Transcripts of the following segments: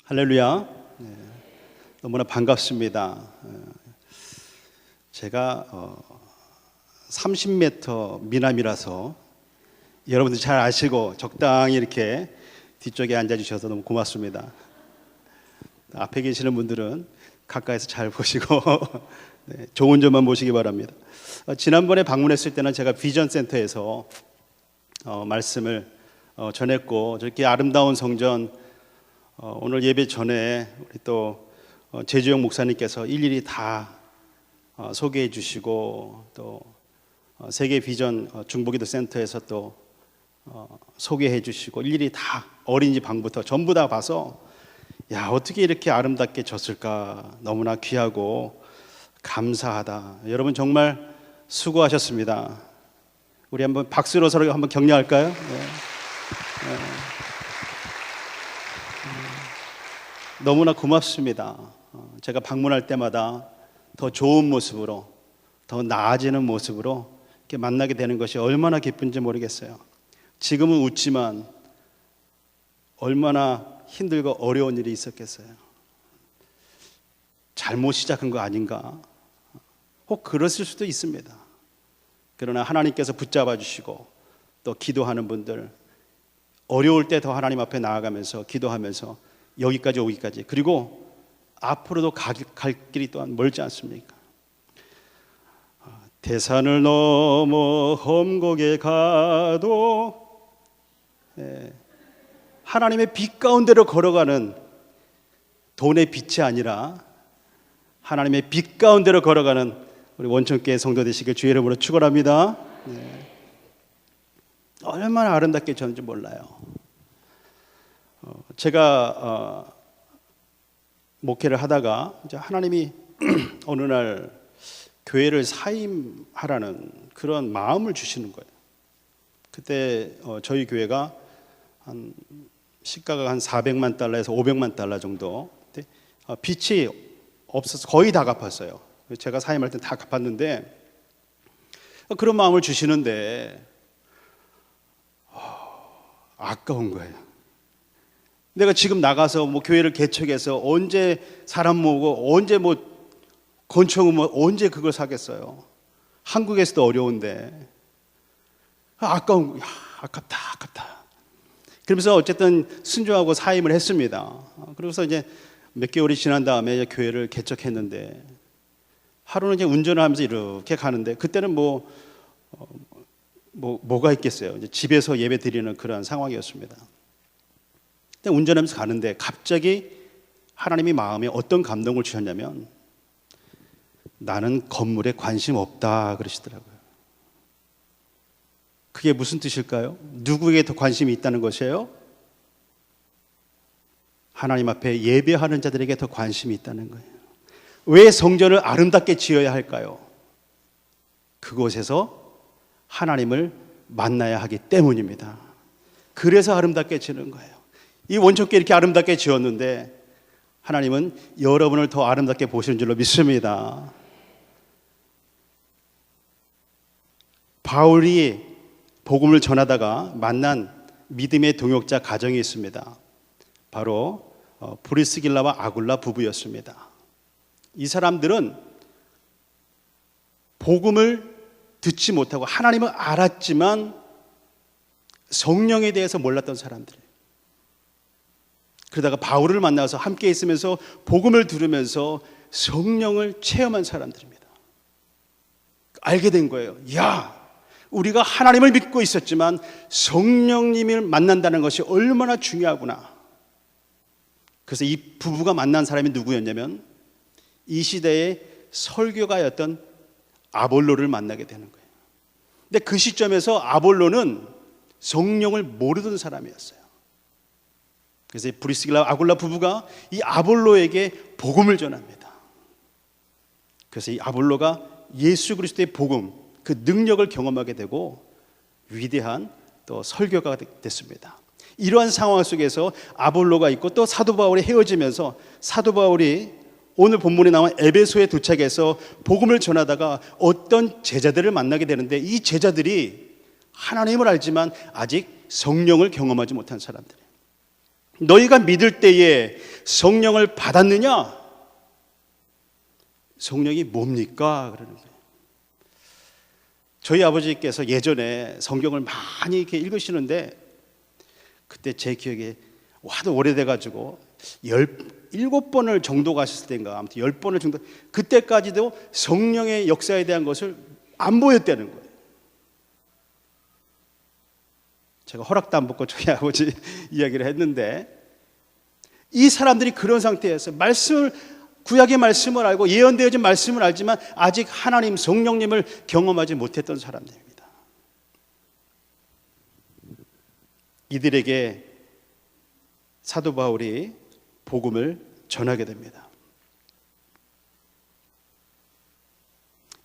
할렐루야. 너무나 반갑습니다. 제가 30m 미남이라서 여러분들 잘 아시고 적당히 이렇게 뒤쪽에 앉아주셔서 너무 고맙습니다. 앞에 계시는 분들은 가까이서 잘 보시고 좋은 점만 보시기 바랍니다. 지난번에 방문했을 때는 제가 비전센터에서 말씀을 전했고, 저렇게 아름다운 성전 오늘 예배 전에 우리 또 제주영 목사님께서 일일이 다 소개해 주시고, 또 세계 비전 중보기도 센터에서 또 소개해 주시고, 일일이 다 어린이 방부터 전부 다 봐서 야, 어떻게 이렇게 아름답게 졌을까, 너무나 귀하고 감사하다. 여러분 정말 수고하셨습니다. 우리 한번 박수로 서로 한번 격려할까요? 너무나 고맙습니다. 제가 방문할 때마다 더 좋은 모습으로, 더 나아지는 모습으로 이렇게 만나게 되는 것이 얼마나 기쁜지 모르겠어요. 지금은 웃지만 얼마나 힘들고 어려운 일이 있었겠어요. 잘못 시작한 거 아닌가? 혹 그랬을 수도 있습니다. 그러나 하나님께서 붙잡아 주시고, 또 기도하는 분들, 어려울 때 더 하나님 앞에 나아가면서 기도하면서 여기까지 오기까지, 그리고 앞으로도 갈 길이 또한 멀지 않습니까? 대산을 넘어 험곡에 가도 하나님의 빛 가운데로 걸어가는 돈의 빛이 아니라 하나님의 빛 가운데로 걸어가는 우리 원천교회 성도 되시길 주의 이름으로 축원합니다. 얼마나 아름답게 졌는지 몰라요. 제가 목회를 하다가 이제 하나님이 어느 날 교회를 사임하라는 그런 마음을 주시는 거예요. 그때 저희 교회가 한 시가가 한 400만 달러에서 500만 달러 정도, 빚이 없어서 거의 다 갚았어요. 제가 사임할 때 다 갚았는데, 그런 마음을 주시는데 아까운 거예요. 내가 지금 나가서 뭐 교회를 개척해서 언제 사람 모으고 언제 뭐 건축을 언제 그걸 사겠어요. 한국에서도 어려운데 아깝다. 그러면서 어쨌든 순종하고 사임을 했습니다. 그래서 이제 몇 개월이 지난 다음에 이제 교회를 개척했는데, 하루는 이제 운전을 하면서 이렇게 가는데, 그때는 뭐가 있겠어요. 이제 집에서 예배 드리는 그런 상황이었습니다. 운전하면서 가는데 갑자기 하나님이 마음에 어떤 감동을 주셨냐면, 나는 건물에 관심 없다 그러시더라고요. 그게 무슨 뜻일까요? 누구에게 더 관심이 있다는 것이에요? 하나님 앞에 예배하는 자들에게 더 관심이 있다는 거예요. 왜 성전을 아름답게 지어야 할까요? 그곳에서 하나님을 만나야 하기 때문입니다. 그래서 아름답게 지는 거예요. 이 원천교회 이렇게 아름답게 지었는데 하나님은 여러분을 더 아름답게 보시는 줄로 믿습니다. 바울이 복음을 전하다가 만난 믿음의 동역자 가정이 있습니다. 바로 브리스길라와 아굴라 부부였습니다. 이 사람들은 복음을 듣지 못하고 하나님을 알았지만 성령에 대해서 몰랐던 사람들이에요. 그러다가 바울을 만나서 함께 있으면서 복음을 들으면서 성령을 체험한 사람들입니다. 알게 된 거예요. 야, 우리가 하나님을 믿고 있었지만 성령님을 만난다는 것이 얼마나 중요하구나. 그래서 이 부부가 만난 사람이 누구였냐면, 이 시대의 설교가였던 아볼로를 만나게 되는 거예요. 근데 그 시점에서 아볼로는 성령을 모르던 사람이었어요. 그래서 브리스길라 아굴라 부부가 이 아볼로에게 복음을 전합니다. 그래서 이 아볼로가 예수 그리스도의 복음, 그 능력을 경험하게 되고 위대한 또 설교가가 됐습니다. 이러한 상황 속에서 아볼로가 있고, 또 사도 바울이 헤어지면서 사도 바울이 오늘 본문에 나온 에베소에 도착해서 복음을 전하다가 어떤 제자들을 만나게 되는데, 이 제자들이 하나님을 알지만 아직 성령을 경험하지 못한 사람들이에요. 너희가 믿을 때에 성령을 받았느냐? 성령이 뭡니까? 그러는 거예요. 저희 아버지께서 예전에 성경을 많이 이렇게 읽으시는데 그때 제 기억에 하도 오래돼가지고 17번을 정도 가셨을 때인가 아무튼 10번을 정도 그때까지도 성령의 역사에 대한 것을 안 보였다는 거예요. 제가 허락도 안 받고 저희 아버지 이야기를 했는데 이 사람들이 그런 상태에서 구약의 말씀을 알고 예언되어진 말씀을 알지만 아직 하나님 성령님을 경험하지 못했던 사람들입니다. 이들에게 사도 바울이 복음을 전하게 됩니다.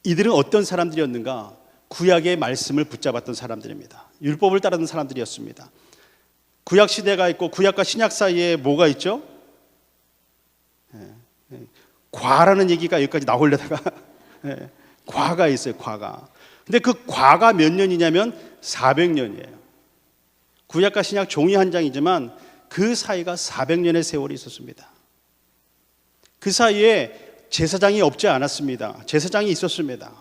이들은 어떤 사람들이었는가? 구약의 말씀을 붙잡았던 사람들입니다. 율법을 따르는 사람들이었습니다. 구약 시대가 있고 구약과 신약 사이에 뭐가 있죠? 과라는 얘기가 여기까지 나오려다가 과가 있어요. 과가. 근데 그 과가 몇 년이냐면 400년이에요. 구약과 신약 종이 한 장이지만 그 사이가 400년의 세월이 있었습니다. 그 사이에 제사장이 없지 않았습니다. 제사장이 있었습니다.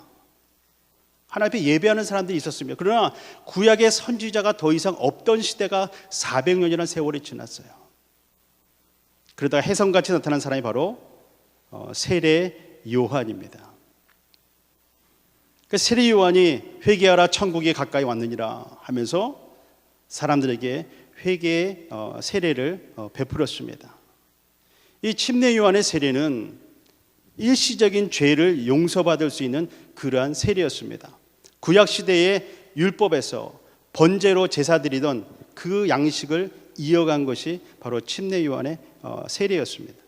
하나님 앞에 예배하는 사람들이 있었습니다. 그러나 구약의 선지자가 더 이상 없던 시대가 400년이라는 세월이 지났어요. 그러다가 혜성같이 나타난 사람이 바로 세례 요한입니다. 그 세례 요한이 회개하라 천국이 가까이 왔느니라 하면서 사람들에게 회개의 세례를 베풀었습니다. 이 침례 요한의 세례는 일시적인 죄를 용서받을 수 있는 그러한 세례였습니다. 구약 시대의 율법에서 번제로 제사 드리던 그 양식을 이어간 것이 바로 침례 요한의 세례였습니다.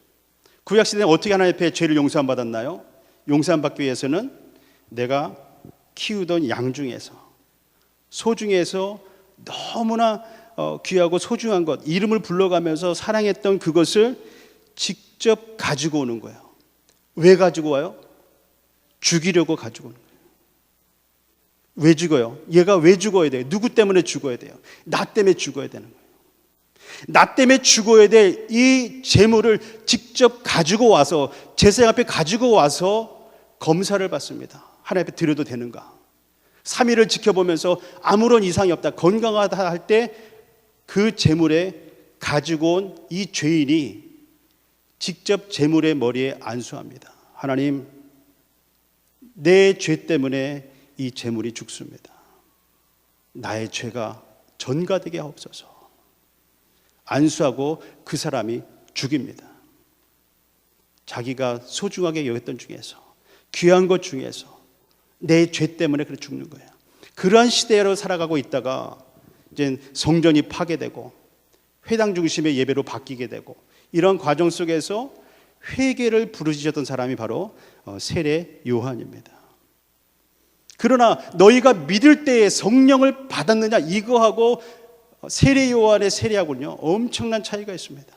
구약 시대는 어떻게 하나님 앞에 죄를 용서함 받았나요? 용서함 받기 위해서는 내가 키우던 양 중에서 소 중에서 너무나 귀하고 소중한 것, 이름을 불러가면서 사랑했던 그것을 직접 가지고 오는 거예요. 왜 가지고 와요? 죽이려고 가지고 오는 거예요. 왜 죽어요? 얘가 왜 죽어야 돼요? 누구 때문에 죽어야 돼요? 나 때문에 죽어야 되는 거예요. 나 때문에 죽어야 될 이 재물을 직접 가지고 와서 제사 앞에 가지고 와서 검사를 받습니다. 하나님 앞에 드려도 되는가? 3일을 지켜보면서 아무런 이상이 없다, 건강하다 할 때 그 재물에 가지고 온 이 죄인이 직접 재물의 머리에 안수합니다. 하나님, 내 죄 때문에 이 재물이 죽습니다. 나의 죄가 전가되게 하옵소서. 안수하고 그 사람이 죽입니다. 자기가 소중하게 여겼던 중에서, 귀한 것 중에서 내 죄 때문에 그렇게 죽는 거예요. 그러한 시대로 살아가고 있다가 이제 성전이 파괴되고 회당 중심의 예배로 바뀌게 되고 이런 과정 속에서 회개를 부르짖었던 사람이 바로 세례 요한입니다. 그러나 너희가 믿을 때에 성령을 받았느냐, 이거하고 세례 요한의 세례하고는요 엄청난 차이가 있습니다.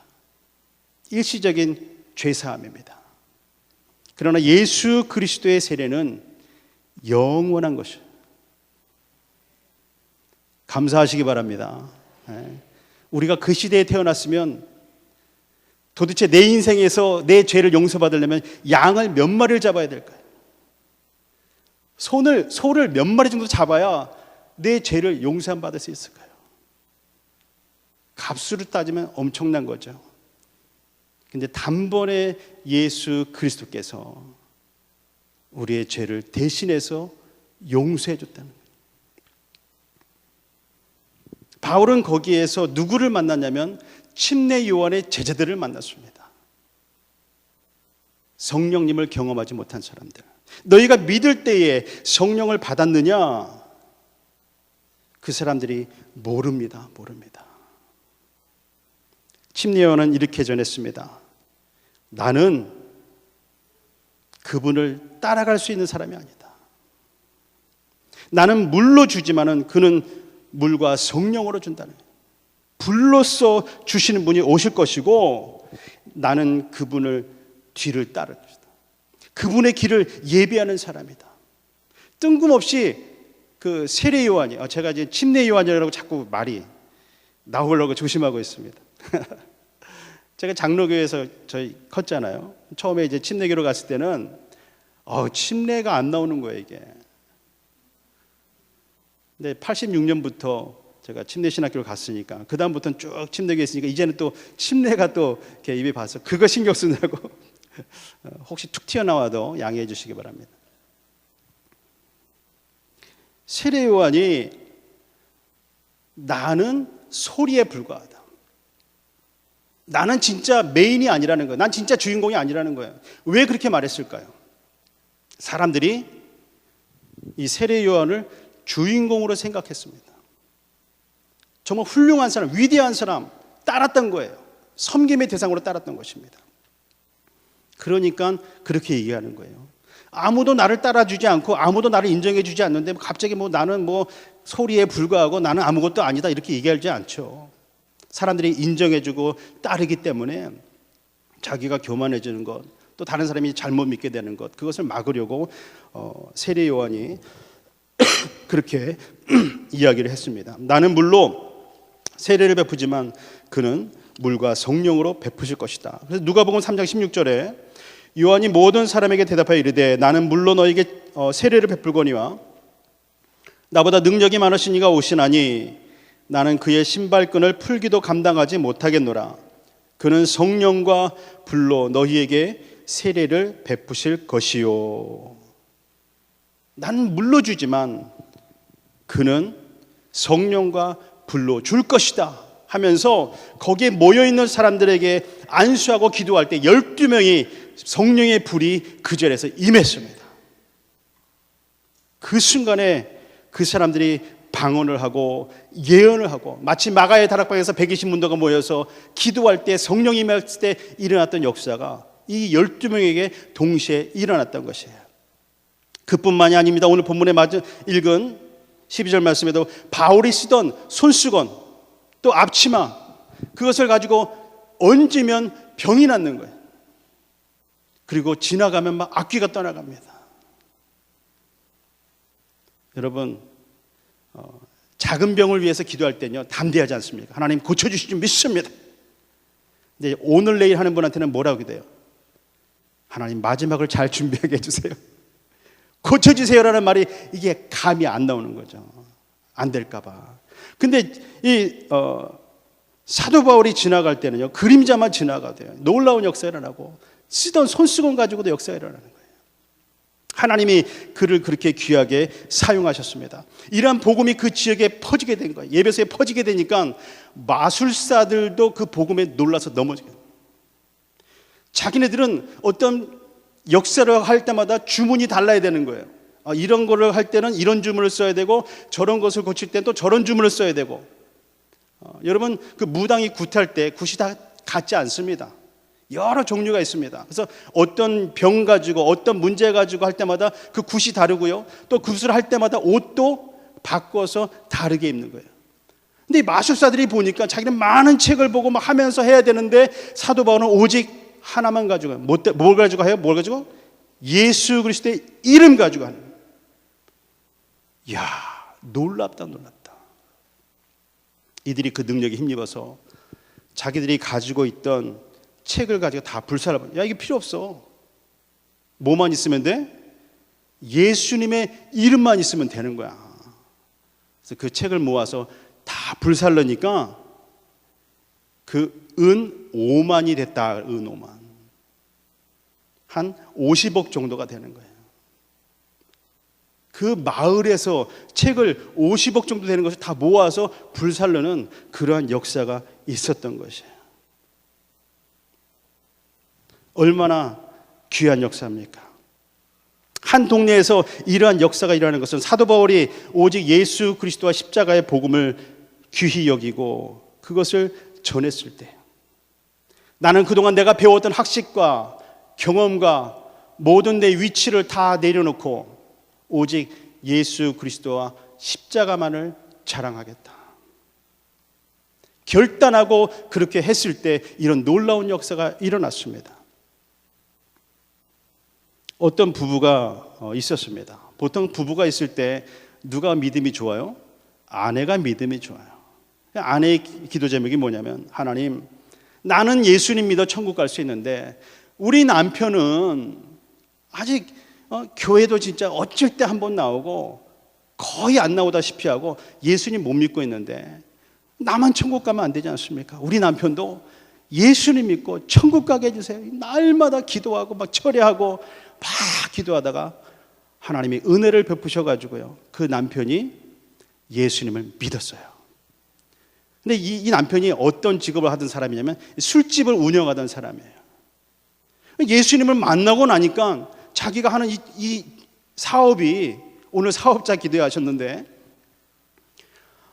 일시적인 죄사함입니다. 그러나 예수 그리스도의 세례는 영원한 것이에요. 감사하시기 바랍니다. 우리가 그 시대에 태어났으면 도대체 내 인생에서 내 죄를 용서받으려면 양을 몇 마리를 잡아야 될까요? 소를 몇 마리 정도 잡아야 내 죄를 용서받을 수 있을까요? 값으로 따지면 엄청난 거죠. 근데 단번에 예수 그리스도께서 우리의 죄를 대신해서 용서해 줬다는 거예요. 바울은 거기에서 누구를 만났냐면 침례 요한의 제자들을 만났습니다. 성령님을 경험하지 못한 사람들. 너희가 믿을 때에 성령을 받았느냐? 그 사람들이 모릅니다. 침례 요한은 이렇게 전했습니다. 나는 그분을 따라갈 수 있는 사람이 아니다. 나는 물로 주지만은 그는 물과 성령으로 준다는 거예요. 불로써 주시는 분이 오실 것이고 나는 그분을 뒤를 따를 것이다. 그분의 길을 예비하는 사람이다. 뜬금없이 그 세례 요한이, 제가 이제 침례 요한이라고 자꾸 말이 나오려고 조심하고 있습니다. 제가 장로교에서 저희 컸잖아요. 처음에 이제 침례교로 갔을 때는 침례가 안 나오는 거예요, 이게. 근데 86년부터 제가 침례신학교를 갔으니까 그 다음부터는 쭉 침례교에 있으니까 이제는 또 침례가 또 이렇게 입에 봐서 그거 신경 쓰느라고 혹시 툭 튀어나와도 양해해 주시기 바랍니다. 세례 요한이 나는 소리에 불과하다. 나는 진짜 메인이 아니라는 거예요. 난 진짜 주인공이 아니라는 거예요. 왜 그렇게 말했을까요? 사람들이 이 세례 요한을 주인공으로 생각했습니다. 정말 훌륭한 사람, 위대한 사람 따랐던 거예요. 섬김의 대상으로 따랐던 것입니다. 그러니까 그렇게 얘기하는 거예요. 아무도 나를 따라주지 않고 아무도 나를 인정해주지 않는데 갑자기 나는 소리에 불과하고 나는 아무것도 아니다 이렇게 얘기하지 않죠. 사람들이 인정해주고 따르기 때문에 자기가 교만해지는 것, 또 다른 사람이 잘못 믿게 되는 것, 그것을 막으려고 세례 요한이 그렇게 이야기를 했습니다. 나는 물로 세례를 베푸지만 그는 물과 성령으로 베푸실 것이다. 그래서 누가복음 3장 16절에 요한이 모든 사람에게 대답하여 이르되 나는 물로 너에게 세례를 베풀거니와 나보다 능력이 많으신 이가 오시나니 나는 그의 신발끈을 풀기도 감당하지 못하겠노라. 그는 성령과 불로 너희에게 세례를 베푸실 것이요. 나는 물로 주지만 그는 성령과 불로 줄 것이다 하면서 거기에 모여있는 사람들에게 안수하고 기도할 때 12명이 성령의 불이 그 자리에서 임했습니다. 그 순간에 그 사람들이 방언을 하고 예언을 하고 마치 마가의 다락방에서 120문도가 모여서 기도할 때 성령이 임했을 때 일어났던 역사가 이 12명에게 동시에 일어났던 것이에요. 그뿐만이 아닙니다. 오늘 본문에 읽은 12절 말씀에도 바울이 쓰던 손수건 또 앞치마 그것을 가지고 얹으면 병이 낫는 거예요. 그리고 지나가면 막 악귀가 떠나갑니다. 여러분 작은 병을 위해서 기도할 때는요 담대하지 않습니까? 하나님 고쳐주실 줄 믿습니다. 근데 오늘 내일 하는 분한테는 뭐라고 기도해요? 하나님 마지막을 잘 준비하게 해주세요. 고쳐주세요라는 말이 이게 감이 안 나오는 거죠. 안 될까 봐. 근데 이 사도 바울이 지나갈 때는요 그림자만 지나가대요. 놀라운 역사가 일어나고 쓰던 손수건 가지고도 역사가 일어나는 거예요. 하나님이 그를 그렇게 귀하게 사용하셨습니다. 이러한 복음이 그 지역에 퍼지게 된 거예요. 예배소에 퍼지게 되니까 마술사들도 그 복음에 놀라서 넘어지게 돼요. 자기네들은 어떤 역사를 할 때마다 주문이 달라야 되는 거예요. 이런 거를 할 때는 이런 주문을 써야 되고 저런 것을 고칠 때는 또 저런 주문을 써야 되고 여러분 그 무당이 굿할 때 굿이 다 같지 않습니다. 여러 종류가 있습니다. 그래서 어떤 병 가지고 어떤 문제 가지고 할 때마다 그 굿이 다르고요. 또 굿을 할 때마다 옷도 바꿔서 다르게 입는 거예요. 근데 이 마술사들이 보니까 자기는 많은 책을 보고 막 하면서 해야 되는데 사도 바울은 오직 하나만 가지고 뭘 가지고 해요? 뭘 가지고? 예수 그리스도의 이름 가지고 하는 거예요. 이야 놀랍다. 이들이 그 능력에 힘입어서 자기들이 가지고 있던 책을 가지고 다 불살라버려. 야 이게 필요 없어. 뭐만 있으면 돼? 예수님의 이름만 있으면 되는 거야. 그래서 그 책을 모아서 다 불살르니까 그 은 5만이 됐다. 은 5만. 한 50억 정도가 되는 거예요. 그 마을에서 책을 50억 정도 되는 것을 다 모아서 불살르는 그러한 역사가 있었던 것이에요. 얼마나 귀한 역사입니까? 한 동네에서 이러한 역사가 일어나는 것은 사도 바울이 오직 예수 그리스도와 십자가의 복음을 귀히 여기고 그것을 전했을 때 나는 그동안 내가 배웠던 학식과 경험과 모든 내 위치를 다 내려놓고 오직 예수 그리스도와 십자가만을 자랑하겠다. 결단하고 그렇게 했을 때 이런 놀라운 역사가 일어났습니다. 어떤 부부가 있었습니다. 보통 부부가 있을 때 누가 믿음이 좋아요? 아내가 믿음이 좋아요. 아내의 기도 제목이 뭐냐면 하나님 나는 예수님 믿어 천국 갈 수 있는데 우리 남편은 아직 교회도 진짜 어쩔 때 한 번 나오고 거의 안 나오다시피 하고 예수님 못 믿고 있는데 나만 천국 가면 안 되지 않습니까? 우리 남편도 예수님 믿고 천국 가게 해주세요. 날마다 기도하고 막 철회하고 막 기도하다가 하나님이 은혜를 베푸셔가지고요, 그 남편이 예수님을 믿었어요. 근데 이 남편이 어떤 직업을 하던 사람이냐면 술집을 운영하던 사람이에요. 예수님을 만나고 나니까 자기가 하는 이 사업이, 오늘 사업자 기도하셨는데,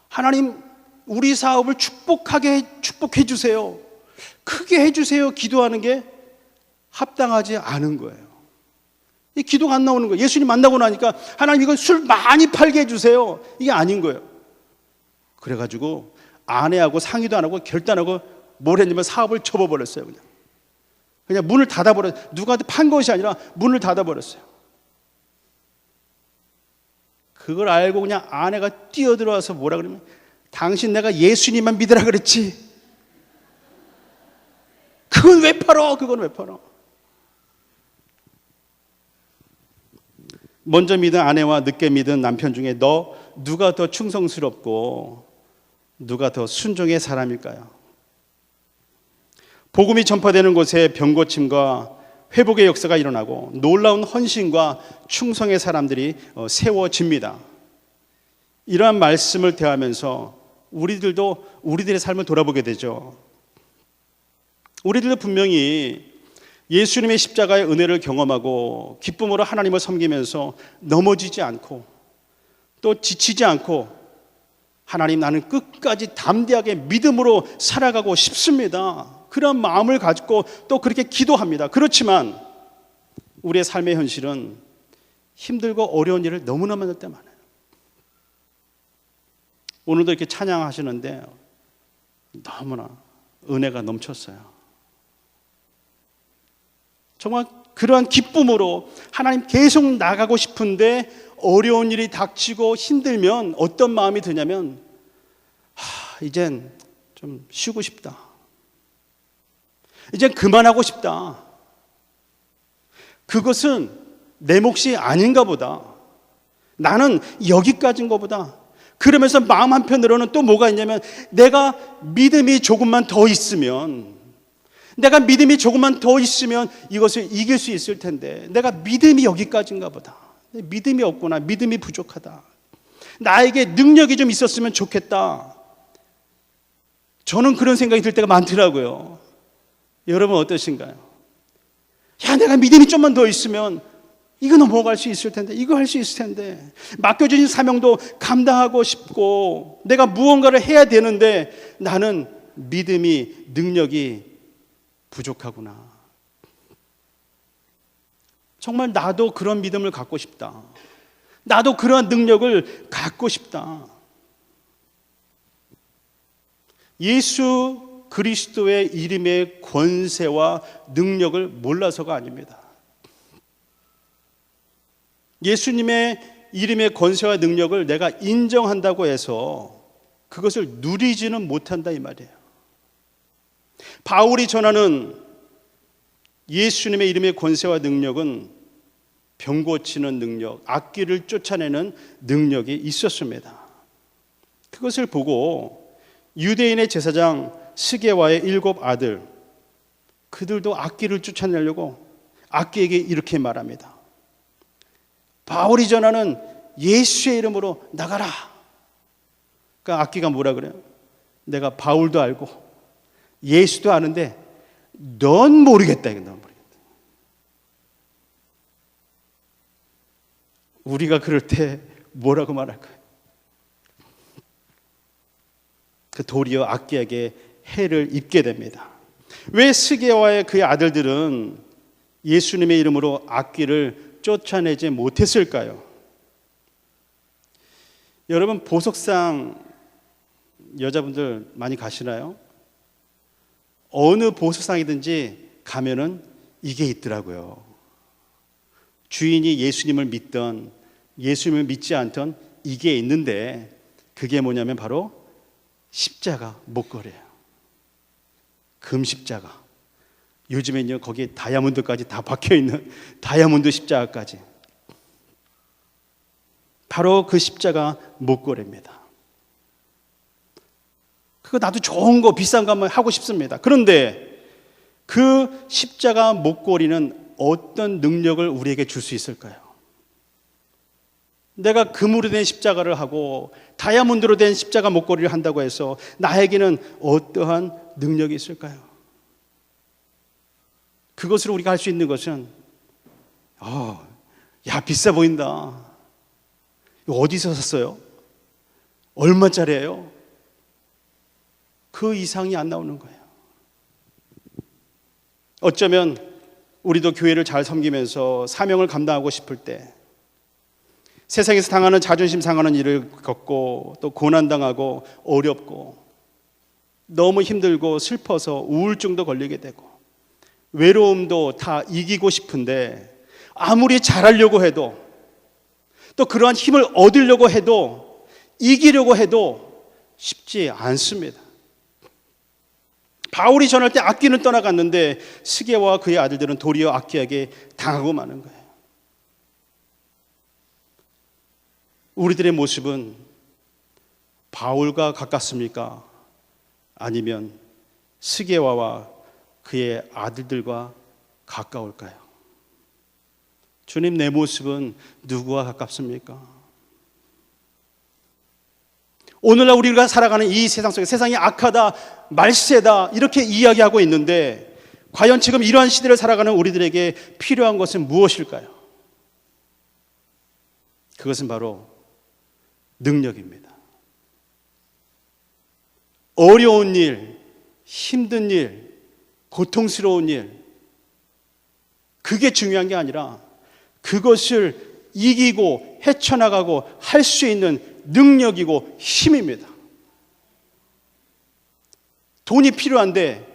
하나님 우리 사업을 축복해 주세요, 크게 해주세요 기도하는 게 합당하지 않은 거예요. 이 기도가 안 나오는 거예요. 예수님 만나고 나니까 하나님 이거 술 많이 팔게 해주세요, 이게 아닌 거예요. 그래가지고 아내하고 상의도 안 하고 결단하고 뭘 했냐면 사업을 접어버렸어요. 그냥 문을 닫아버렸어요. 누구한테 판 것이 아니라 문을 닫아버렸어요. 그걸 알고 그냥 아내가 뛰어들어와서 뭐라 그러면, 당신 내가 예수님만 믿으라 그랬지, 그건 왜 팔어? 그건 왜 팔어? 먼저 믿은 아내와 늦게 믿은 남편 중에 너 누가 더 충성스럽고 누가 더 순종의 사람일까요? 복음이 전파되는 곳에 병고침과 회복의 역사가 일어나고 놀라운 헌신과 충성의 사람들이 세워집니다. 이러한 말씀을 대하면서 우리들도 우리들의 삶을 돌아보게 되죠. 우리들도 분명히 예수님의 십자가의 은혜를 경험하고 기쁨으로 하나님을 섬기면서 넘어지지 않고 또 지치지 않고, 하나님 나는 끝까지 담대하게 믿음으로 살아가고 싶습니다, 그런 마음을 가지고 또 그렇게 기도합니다. 그렇지만 우리의 삶의 현실은 힘들고 어려운 일을 너무나 많을 때 많아요. 오늘도 이렇게 찬양하시는데 너무나 은혜가 넘쳤어요. 정말 그러한 기쁨으로 하나님 계속 나가고 싶은데 어려운 일이 닥치고 힘들면 어떤 마음이 드냐면, 이젠 좀 쉬고 싶다, 이젠 그만하고 싶다, 그것은 내 몫이 아닌가 보다, 나는 여기까지인가 보다. 그러면서 마음 한편으로는 또 뭐가 있냐면, 내가 믿음이 조금만 더 있으면 이것을 이길 수 있을 텐데, 내가 믿음이 여기까지인가 보다, 믿음이 없구나, 믿음이 부족하다, 나에게 능력이 좀 있었으면 좋겠다. 저는 그런 생각이 들 때가 많더라고요. 여러분 어떠신가요? 내가 믿음이 좀만 더 있으면 이거 넘어갈 수 있을 텐데, 이거 할 수 있을 텐데, 맡겨주신 사명도 감당하고 싶고 내가 무언가를 해야 되는데 나는 믿음이, 능력이 부족하구나. 정말 나도 그런 믿음을 갖고 싶다, 나도 그러한 능력을 갖고 싶다. 예수 그리스도의 이름의 권세와 능력을 몰라서가 아닙니다. 예수님의 이름의 권세와 능력을 내가 인정한다고 해서 그것을 누리지는 못한다, 이 말이에요. 바울이 전하는 예수님의 이름의 권세와 능력은 병 고치는 능력, 악귀를 쫓아내는 능력이 있었습니다. 그것을 보고 유대인의 제사장 스게와의 7 아들, 그들도 악귀를 쫓아내려고 악귀에게 이렇게 말합니다. 바울이 전하는 예수의 이름으로 나가라. 그러니까 악귀가 뭐라 그래요? 내가 바울도 알고 예수도 아는데 넌 모르겠다. 넌 모르겠다. 우리가 그럴 때 뭐라고 말할까요? 그 도리어 악귀에게 해를 입게 됩니다. 왜 스게와의 그의 아들들은 예수님의 이름으로 악귀를 쫓아내지 못했을까요? 여러분, 보석상 여자분들 많이 가시나요? 어느 보석상이든지 가면은 이게 있더라고요. 주인이 예수님을 믿던, 예수님을 믿지 않던 이게 있는데, 그게 뭐냐면 바로 십자가 목걸이에요. 금십자가. 요즘엔요, 거기에 다이아몬드까지 다 박혀있는 다이아몬드 십자가까지. 바로 그 십자가 목걸이입니다. 그거 나도 좋은 거, 비싼 거 한번 하고 싶습니다. 그런데 그 십자가 목걸이는 어떤 능력을 우리에게 줄 수 있을까요? 내가 금으로 된 십자가를 하고 다이아몬드로 된 십자가 목걸이를 한다고 해서 나에게는 어떠한 능력이 있을까요? 그것으로 우리가 할 수 있는 것은 야, 비싸 보인다. 이거 어디서 샀어요? 얼마짜리예요? 그 이상이 안 나오는 거예요. 어쩌면 우리도 교회를 잘 섬기면서 사명을 감당하고 싶을 때 세상에서 당하는 자존심 상하는 일을 겪고 또 고난당하고 어렵고 너무 힘들고 슬퍼서 우울증도 걸리게 되고 외로움도 다 이기고 싶은데 아무리 잘하려고 해도 또 그러한 힘을 얻으려고 해도 이기려고 해도 쉽지 않습니다. 바울이 전할 때 악기는 떠나갔는데 스게와와 그의 아들들은 도리어 악기에게 당하고 마는 거예요. 우리들의 모습은 바울과 가깝습니까? 아니면 스게와와 그의 아들들과 가까울까요? 주님, 내 모습은 누구와 가깝습니까? 오늘날 우리가 살아가는 이 세상 속에 세상이 악하다, 말세다 이렇게 이야기하고 있는데 과연 지금 이러한 시대를 살아가는 우리들에게 필요한 것은 무엇일까요? 그것은 바로 능력입니다. 어려운 일, 힘든 일, 고통스러운 일, 그게 중요한 게 아니라 그것을 이기고 헤쳐나가고 할 수 있는 능력이고 힘입니다. 돈이 필요한데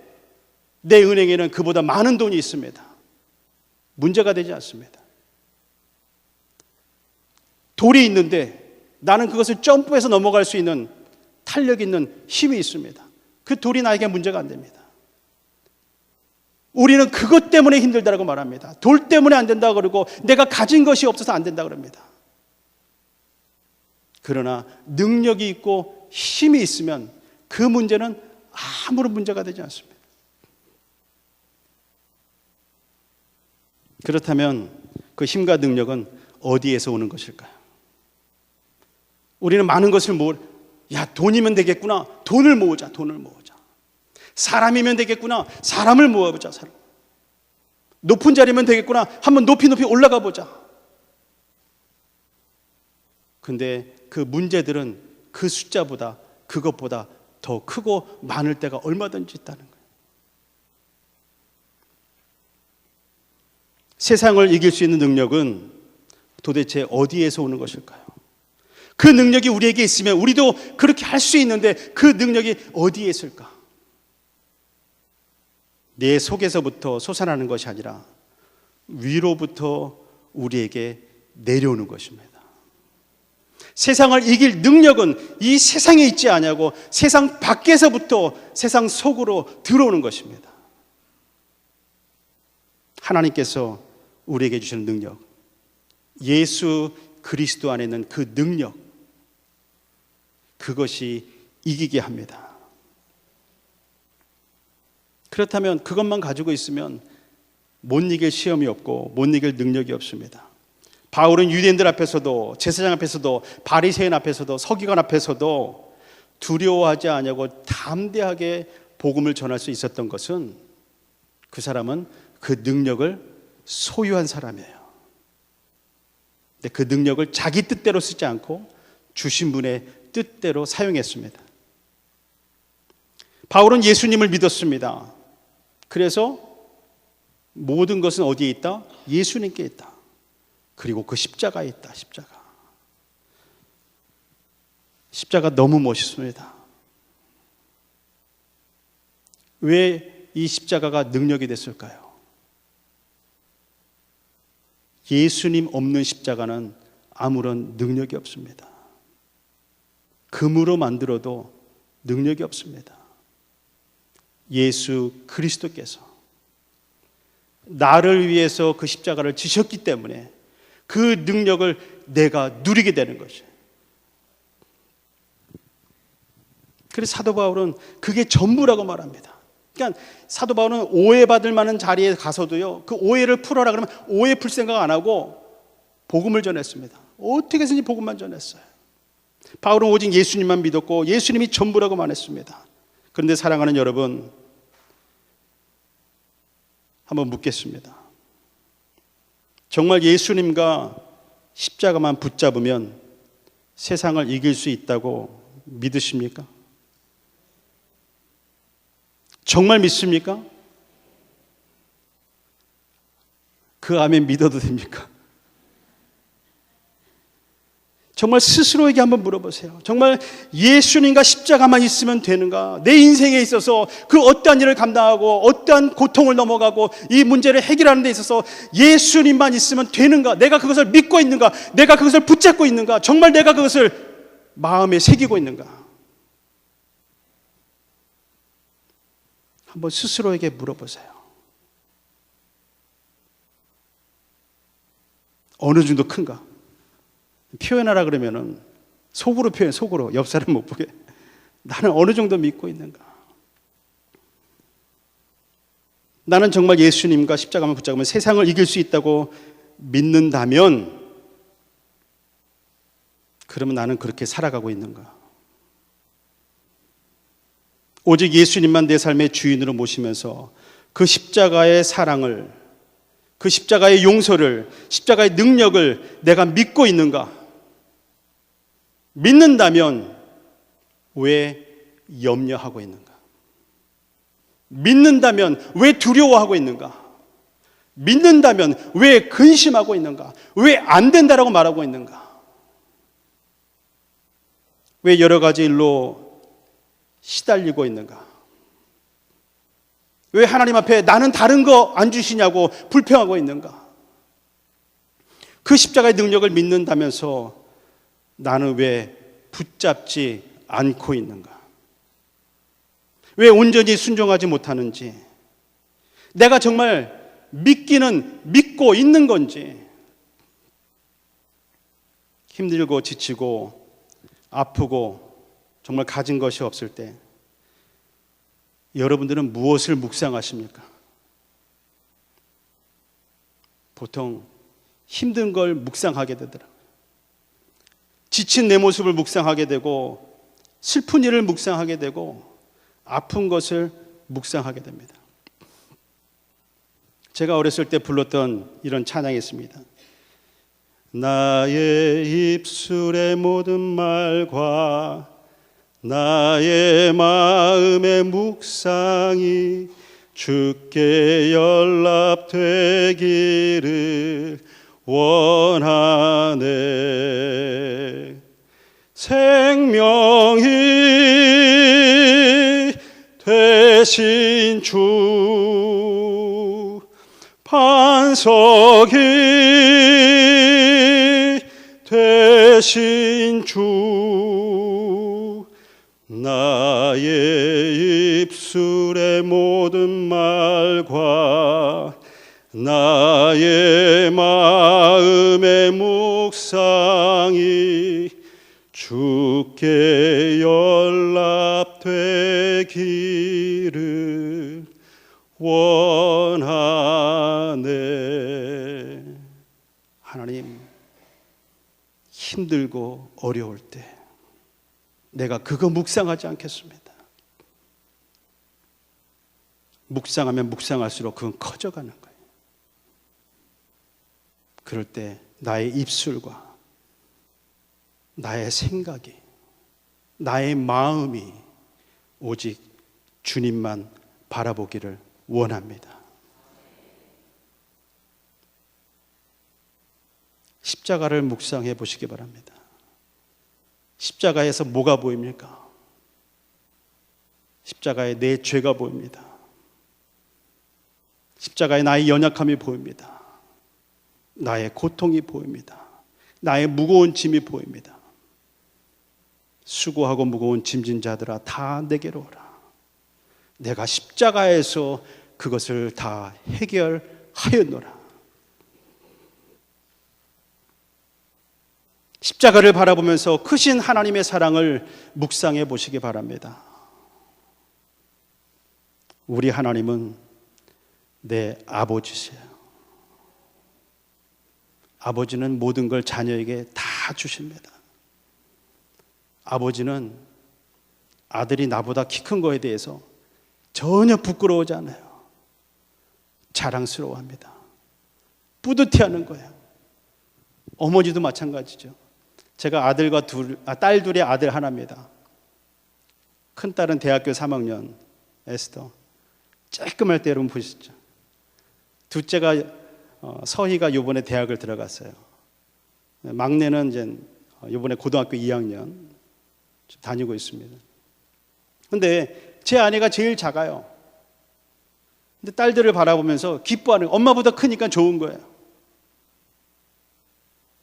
내 은행에는 그보다 많은 돈이 있습니다. 문제가 되지 않습니다. 돌이 있는데 나는 그것을 점프해서 넘어갈 수 있는 탄력 있는 힘이 있습니다. 그 돌이 나에게 문제가 안 됩니다. 우리는 그것 때문에 힘들다고 말합니다. 돌 때문에 안 된다고 그러고 내가 가진 것이 없어서 안 된다고 그럽니다. 그러나 능력이 있고 힘이 있으면 그 문제는 아무런 문제가 되지 않습니다. 그렇다면 그 힘과 능력은 어디에서 오는 것일까요? 우리는 많은 것을 돈이면 되겠구나. 돈을 모으자. 사람이면 되겠구나. 사람을 모아보자. 높은 자리면 되겠구나. 한번 높이 올라가 보자. 근데 그 문제들은 그 숫자보다 그것보다 더 크고 많을 때가 얼마든지 있다는 거예요. 세상을 이길 수 있는 능력은 도대체 어디에서 오는 것일까요? 그 능력이 우리에게 있으면 우리도 그렇게 할 수 있는데 그 능력이 어디에 있을까? 내 속에서부터 솟아나는 것이 아니라 위로부터 우리에게 내려오는 것입니다. 세상을 이길 능력은 이 세상에 있지 않냐고 세상 밖에서부터 세상 속으로 들어오는 것입니다. 하나님께서 우리에게 주시는 능력, 예수 그리스도 안에 있는 그 능력, 그것이 이기게 합니다. 그렇다면 그것만 가지고 있으면 못 이길 시험이 없고 못 이길 능력이 없습니다. 바울은 유대인들 앞에서도 제사장 앞에서도 바리새인 앞에서도 서기관 앞에서도 두려워하지 않냐고 담대하게 복음을 전할 수 있었던 것은 그 사람은 그 능력을 소유한 사람이에요. 근데 그 능력을 자기 뜻대로 쓰지 않고 주신 분의 뜻대로 사용했습니다. 바울은 예수님을 믿었습니다. 그래서 모든 것은 어디에 있다? 예수님께 있다. 그리고 그 십자가에 있다. 십자가 너무 멋있습니다. 왜 이 십자가가 능력이 됐을까요? 예수님 없는 십자가는 아무런 능력이 없습니다. 금으로 만들어도 능력이 없습니다. 예수 그리스도께서 나를 위해서 그 십자가를 지셨기 때문에 그 능력을 내가 누리게 되는 거죠. 그래서 사도 바울은 그게 전부라고 말합니다. 그러니까 사도 바울은 오해받을 만한 자리에 가서도요, 그 오해를 풀어라 그러면 오해 풀 생각 안 하고 복음을 전했습니다. 어떻게 해서든지 복음만 전했어요. 바울은 오직 예수님만 믿었고 예수님이 전부라고 말했습니다. 그런데 사랑하는 여러분, 한번 묻겠습니다. 정말 예수님과 십자가만 붙잡으면 세상을 이길 수 있다고 믿으십니까? 정말 믿습니까? 그 아멘 믿어도 됩니까? 정말 스스로에게 한번 물어보세요. 정말 예수님과 십자가만 있으면 되는가? 내 인생에 있어서 그 어떠한 일을 감당하고 어떠한 고통을 넘어가고 이 문제를 해결하는 데 있어서 예수님만 있으면 되는가? 내가 그것을 믿고 있는가? 내가 그것을 붙잡고 있는가? 정말 내가 그것을 마음에 새기고 있는가? 한번 스스로에게 물어보세요. 어느 정도 큰가? 표현하라 그러면은 속으로 표현, 속으로. 옆 사람 못 보게. 나는 어느 정도 믿고 있는가? 나는 정말 예수님과 십자가만 붙잡으면 세상을 이길 수 있다고 믿는다면, 그러면 나는 그렇게 살아가고 있는가? 오직 예수님만 내 삶의 주인으로 모시면서 그 십자가의 사랑을, 그 십자가의 용서를, 십자가의 능력을 내가 믿고 있는가? 믿는다면 왜 염려하고 있는가? 믿는다면 왜 두려워하고 있는가? 믿는다면 왜 근심하고 있는가? 왜 안 된다라고 말하고 있는가? 왜 여러 가지 일로 시달리고 있는가? 왜 하나님 앞에 나는 다른 거 안 주시냐고 불평하고 있는가? 그 십자가의 능력을 믿는다면서 나는 왜 붙잡지 않고 있는가? 왜 온전히 순종하지 못하는지, 내가 정말 믿기는 믿고 있는 건지, 힘들고 지치고 아프고 정말 가진 것이 없을 때 여러분들은 무엇을 묵상하십니까? 보통 힘든 걸 묵상하게 되더라고요. 지친 내 모습을 묵상하게 되고, 슬픈 일을 묵상하게 되고, 아픈 것을 묵상하게 됩니다. 제가 어렸을 때 불렀던 이런 찬양이 있습니다. 나의 입술의 모든 말과 나의 마음의 묵상이 주께 연락되기를 원하네. 생명이 되신 주, 반석이 되신 주, 나의 입술의 모든 말과 나의 마음의 묵상이 주께 연락되기를 원하네. 하나님, 힘들고 어려울 때 내가 그거 묵상하지 않겠습니다. 묵상하면 묵상할수록 그건 커져가는 거예요. 그럴 때 나의 입술과 나의 생각이, 나의 마음이 오직 주님만 바라보기를 원합니다. 십자가를 묵상해 보시기 바랍니다. 십자가에서 뭐가 보입니까? 십자가에 내 죄가 보입니다. 십자가에 나의 연약함이 보입니다. 나의 고통이 보입니다. 나의 무거운 짐이 보입니다. 수고하고 무거운 짐진 자들아 다 내게로 오라. 내가 십자가에서 그것을 다 해결하였노라. 십자가를 바라보면서 크신 하나님의 사랑을 묵상해 보시기 바랍니다. 우리 하나님은 내 아버지세요. 아버지는 모든 걸 자녀에게 다 주십니다. 아버지는 아들이 나보다 키 큰 거에 대해서 전혀 부끄러워하지 않아요. 자랑스러워합니다. 뿌듯해하는 거예요. 어머니도 마찬가지죠. 제가 딸 둘의 아들 하나입니다. 큰 딸은 대학교 3학년 에스더. 쬐끔할 때 여러분 보시죠. 둘째가 서희가 이번에 대학을 들어갔어요. 막내는 이제 이번에 고등학교 2학년 다니고 있습니다. 근데 제 아내가 제일 작아요. 근데 딸들을 바라보면서 기뻐하는, 엄마보다 크니까 좋은 거예요.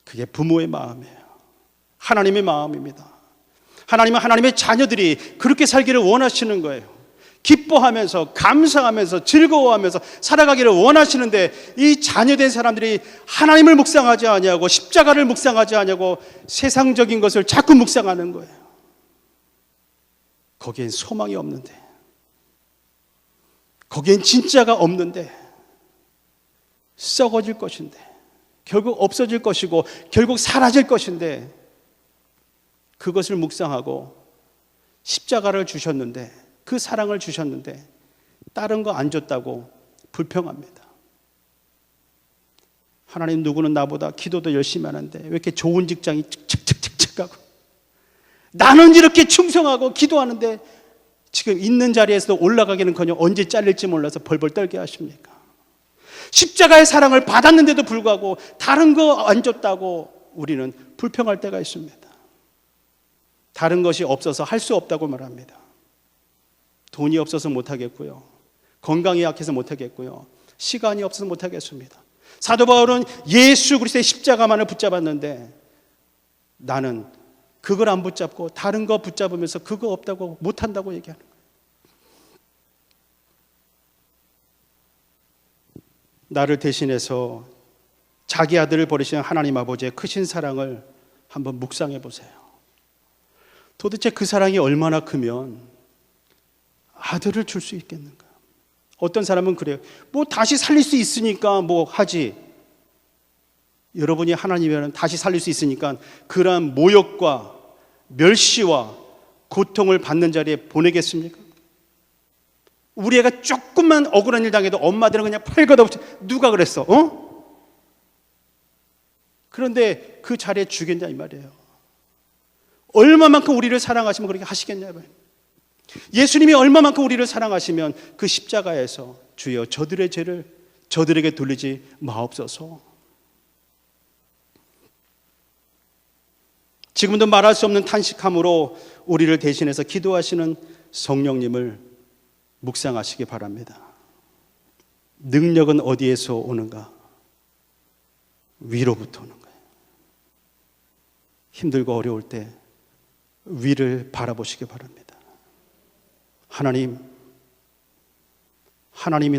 그게 부모의 마음이에요. 하나님의 마음입니다. 하나님은 하나님의 자녀들이 그렇게 살기를 원하시는 거예요. 기뻐하면서 감사하면서 즐거워하면서 살아가기를 원하시는데, 이 자녀된 사람들이 하나님을 묵상하지 아니하고 십자가를 묵상하지 아니하고 세상적인 것을 자꾸 묵상하는 거예요. 거기엔 소망이 없는데, 거기엔 진짜가 없는데, 썩어질 것인데, 결국 없어질 것이고 결국 사라질 것인데, 그것을 묵상하고 십자가를 주셨는데, 그 사랑을 주셨는데 다른 거 안 줬다고 불평합니다. 하나님, 누구는 나보다 기도도 열심히 하는데 왜 이렇게 좋은 직장이 칙칙칙칙 가고, 나는 이렇게 충성하고 기도하는데 지금 있는 자리에서도 올라가기는커녕 언제 잘릴지 몰라서 벌벌 떨게 하십니까? 십자가의 사랑을 받았는데도 불구하고 다른 거 안 줬다고 우리는 불평할 때가 있습니다. 다른 것이 없어서 할 수 없다고 말합니다. 돈이 없어서 못하겠고요, 건강이 약해서 못하겠고요, 시간이 없어서 못하겠습니다. 사도 바울은 예수 그리스도의 십자가만을 붙잡았는데 나는 그걸 안 붙잡고 다른 거 붙잡으면서 그거 없다고 못한다고 얘기하는 거예요. 나를 대신해서 자기 아들을 버리신 하나님 아버지의 크신 사랑을 한번 묵상해 보세요. 도대체 그 사랑이 얼마나 크면 아들을 줄 수 있겠는가? 어떤 사람은 그래요. 뭐 다시 살릴 수 있으니까 뭐 하지. 여러분이 하나님이라면 다시 살릴 수 있으니까 그러한 모욕과 멸시와 고통을 받는 자리에 보내겠습니까? 우리 애가 조금만 억울한 일 당해도 엄마들은 그냥 팔 걷어붙여. 누가 그랬어? 그런데 그 자리에 주겠냐 이 말이에요. 얼마만큼 우리를 사랑하시면 그렇게 하시겠냐 이 말이에요. 예수님이 얼마만큼 우리를 사랑하시면 그 십자가에서 주여 저들의 죄를 저들에게 돌리지 마옵소서. 지금도 말할 수 없는 탄식함으로 우리를 대신해서 기도하시는 성령님을 묵상하시기 바랍니다. 능력은 어디에서 오는가? 위로부터 오는 거예요. 힘들고 어려울 때 위를 바라보시기 바랍니다. 하나님이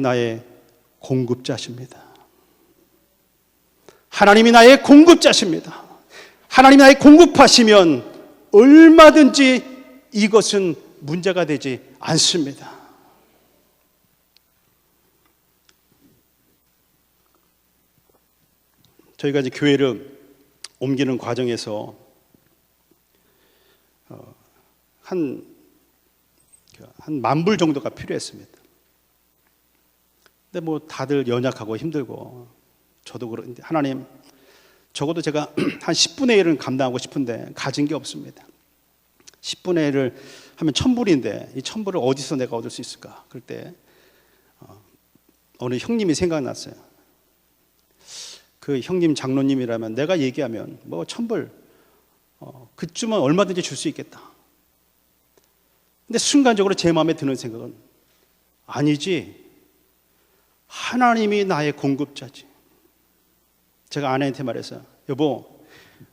나의 공급자십니다. 하나님이 나의 공급자십니다. 하나님이 나의 공급하시면 얼마든지 이것은 문제가 되지 않습니다. 저희가 이제 교회를 옮기는 과정에서 한 10,000불 정도가 필요했습니다. 근데 뭐 다들 연약하고 힘들고 저도 그런데 하나님, 적어도 제가 한 10분의 1은 감당하고 싶은데 가진 게 없습니다. 10분의 1을 하면 1,000불인데 이 1,000불을 어디서 내가 얻을 수 있을까? 그럴 때 어느 형님이 생각났어요. 그 형님 장로님이라면 내가 얘기하면 뭐 1,000불 그쯤은 얼마든지 줄 수 있겠다. 근데 순간적으로 제 마음에 드는 생각은 아니지, 하나님이 나의 공급자지. 제가 아내한테 말했어요. 여보,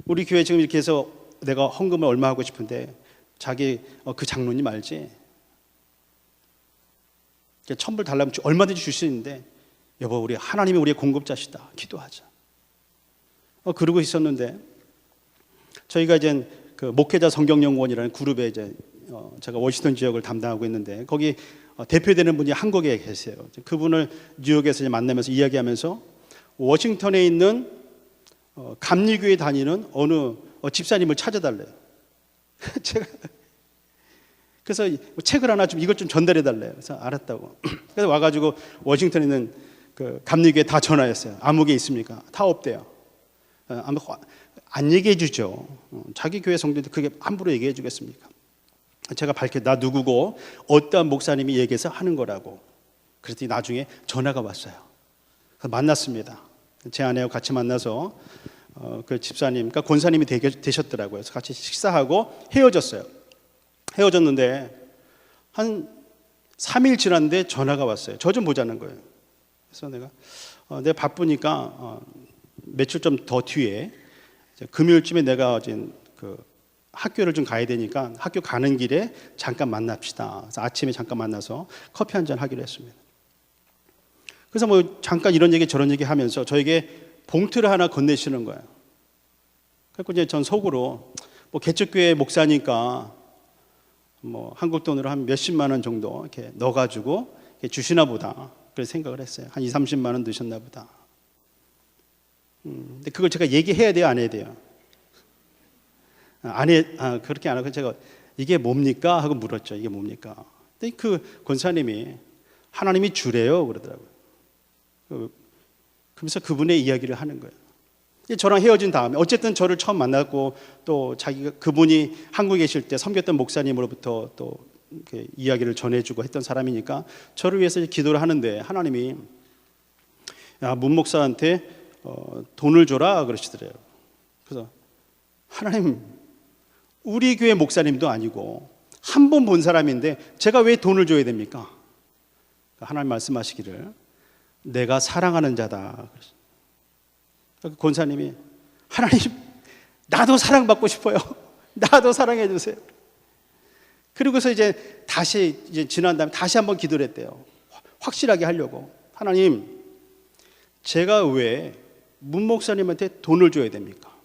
우리 교회 지금 이렇게 해서 내가 헌금을 얼마 하고 싶은데 자기 그 장로님 알지? 천불 달라면 얼마든지 줄 수 있는데 여보 우리 하나님이 우리의 공급자시다. 기도하자. 그러고 있었는데 저희가 이제 그 목회자 성경연구원이라는 그룹에 이제 제가 워싱턴 지역을 담당하고 있는데 거기 대표되는 분이 한국에 계세요. 그분을 뉴욕에서 만나면서 이야기하면서 워싱턴에 있는 감리교회 다니는 어느 집사님을 찾아달래요. 제가 그래서 책을 하나 좀 이것 좀 전달해 달래요. 그래서 알았다고. 그래서 와가지고 워싱턴에 있는 그 감리교회 다 전화했어요. 아무 게 있습니까? 다 없대요. 아무 안 얘기해 주죠. 자기 교회 성도들 그게 함부로 얘기해 주겠습니까? 제가 나 누구고 어떠한 목사님이 얘기해서 하는 거라고. 그랬더니 나중에 전화가 왔어요. 그래서 만났습니다. 제 아내하고 같이 만나서 그 집사님, 그러니까 권사님이 되셨더라고요. 그래서 같이 식사하고 헤어졌어요. 헤어졌는데 한 3일 지났는데 전화가 왔어요. 저 좀 보자는 거예요. 그래서 내가 바쁘니까 며칠 좀 더 뒤에 금요일쯤에 내가 그 학교를 좀 가야 되니까 학교 가는 길에 잠깐 만납시다. 그래서 아침에 잠깐 만나서 커피 한잔 하기로 했습니다. 그래서 뭐 잠깐 이런 얘기 저런 얘기 하면서 저에게 봉투를 하나 건네시는 거예요. 그래서 이제 전 속으로 뭐 개척교회 목사니까 뭐 한국 돈으로 한 몇십만 원 정도 이렇게 넣어가지고 이렇게 주시나 보다. 그렇게 생각을 했어요. 한 20-30만 원 넣으셨나 보다. 근데 그걸 제가 얘기해야 돼요, 안 해야 돼요? 그렇게 안 하고 제가 이게 뭡니까? 하고 물었죠. 이게 뭡니까? 근데 그 권사님이 하나님이 주래요 그러더라고요. 그러면서 그분의 이야기를 하는 거예요. 저랑 헤어진 다음에 어쨌든 저를 처음 만났고 또 그분이 한국에 계실 때 섬겼던 목사님으로부터 또 이렇게 이야기를 전해주고 했던 사람이니까 저를 위해서 기도를 하는데 하나님이 야, 문 목사한테 돈을 줘라 그러시더래요. 그래서 하나님 우리 교회 목사님도 아니고 한 번 본 사람인데 제가 왜 돈을 줘야 됩니까? 하나님 말씀하시기를 내가 사랑하는 자다. 권사님이 하나님 나도 사랑받고 싶어요. 나도 사랑해 주세요. 그리고서 이제 지난 다음에 다시 한번 기도를 했대요. 확실하게 하려고. 하나님 제가 왜 문 목사님한테 돈을 줘야 됩니까?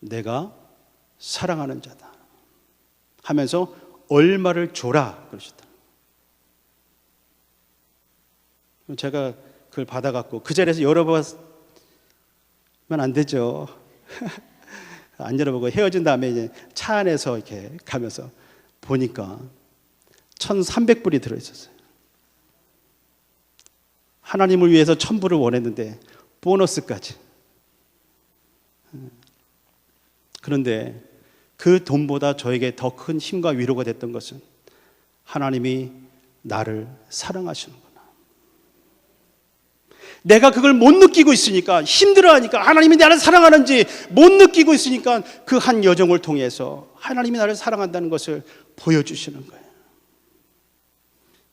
내가 사랑하는 자다 하면서 얼마를 줘라 그러시더라고요. 제가 그걸 받아갖고 그 자리에서 열어보면 안 되죠. 안 열어보고 헤어진 다음에 이제 차 안에서 이렇게 가면서 보니까 1,300불이 들어있었어요. 하나님을 위해서 1,000불을 원했는데 보너스까지. 그런데 그 돈보다 저에게 더 큰 힘과 위로가 됐던 것은 하나님이 나를 사랑하시는구나. 내가 그걸 못 느끼고 있으니까 힘들어하니까 하나님이 나를 사랑하는지 못 느끼고 있으니까 그 한 여정을 통해서 하나님이 나를 사랑한다는 것을 보여주시는 거예요.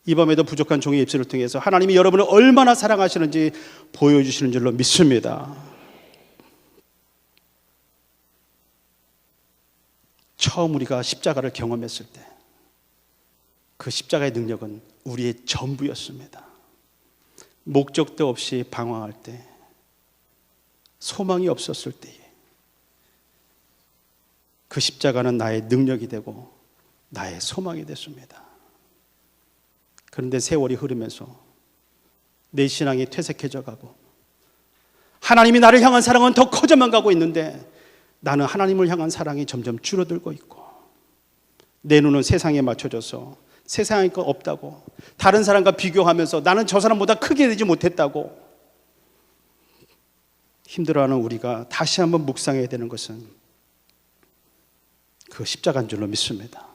이 밤에도 부족한 종의 입술을 통해서 하나님이 여러분을 얼마나 사랑하시는지 보여주시는 줄로 믿습니다. 처음 우리가 십자가를 경험했을 때 그 십자가의 능력은 우리의 전부였습니다. 목적도 없이 방황할 때, 소망이 없었을 때에 그 십자가는 나의 능력이 되고 나의 소망이 됐습니다. 그런데 세월이 흐르면서 내 신앙이 퇴색해져 가고 하나님이 나를 향한 사랑은 더 커져만 가고 있는데 나는 하나님을 향한 사랑이 점점 줄어들고 있고 내 눈은 세상에 맞춰져서 세상에 거 없다고 다른 사람과 비교하면서 나는 저 사람보다 크게 되지 못했다고 힘들어하는 우리가 다시 한번 묵상해야 되는 것은 그 십자가인 줄로 믿습니다.